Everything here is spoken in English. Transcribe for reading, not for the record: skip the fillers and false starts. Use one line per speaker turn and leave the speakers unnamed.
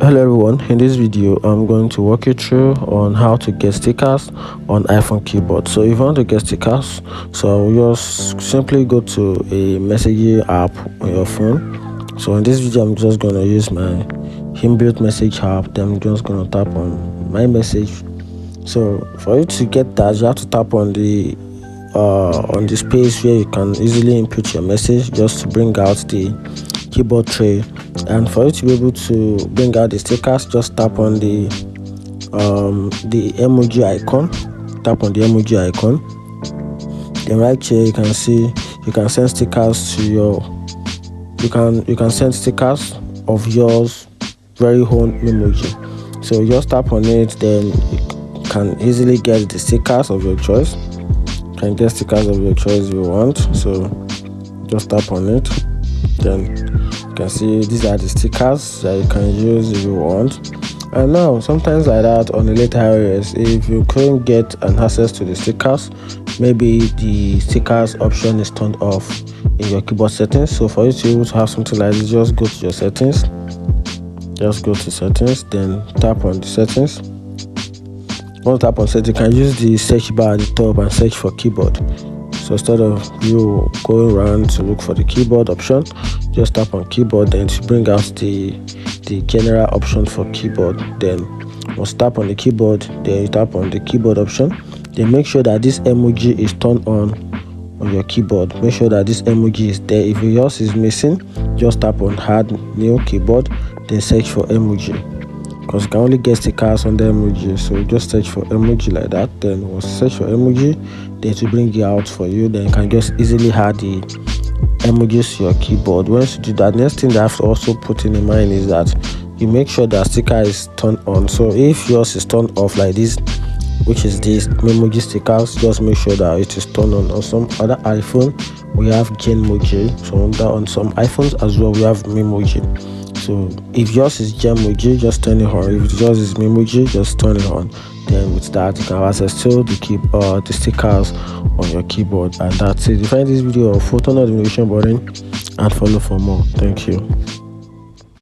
Hello everyone, in this video I'm going to walk you through on how to get stickers on iPhone keyboard. So if you want to get stickers, so just simply go to a messaging app on your phone. So in this video I'm just going to use my inbuilt message app. Then I'm just going to tap on my message. So for you to get that, you have to tap on the space where you can easily input your message, just to bring out the keyboard tray. And for you to be able to bring out the stickers, just tap on the emoji icon. Tap on the emoji icon. Then right here you can see you can send stickers to your you can send stickers of yours very own emoji. So just tap on it, then you can easily get the stickers of your choice. You can get stickers of your choice you want. So just tap on it, then you can see these are the stickers that you can use if you want. And now sometimes like that on the later iOS, if you couldn't get an access to the stickers, maybe the stickers option is turned off in your keyboard settings. So for you to be able to have something like this, just go to your settings, then tap on the settings. Once tap on settings, you can use the search bar at the top and search for keyboard. So instead of you going around to look for the keyboard option, just tap on keyboard, then to bring out the general option for keyboard. Then once tap on the keyboard, then you tap on the keyboard option. Then make sure that this emoji is turned on your keyboard. Make sure that this emoji is there. If yours is missing, just tap on add new keyboard, then search for emoji, because you can only get stickers on the emoji. So just search for emoji like that. Then once you search for emoji, then to bring it out for you, then you can just easily add the emojis to your keyboard. Once you do that, next thing that I have to also put in mind is that you make sure that sticker is turned on. So if yours is turned off like this, which is this memoji stickers, just make sure that it is turned on. On some other iPhone we have Genmoji, so on some iPhones as well we have Memoji. So if yours is Genmoji, just turn it on. If yours is Memoji, just turn it on. Then with that, you can have access to the stickers on your keyboard. And that's it. If you find this video helpful, turn on the notification button and follow for more. Thank you.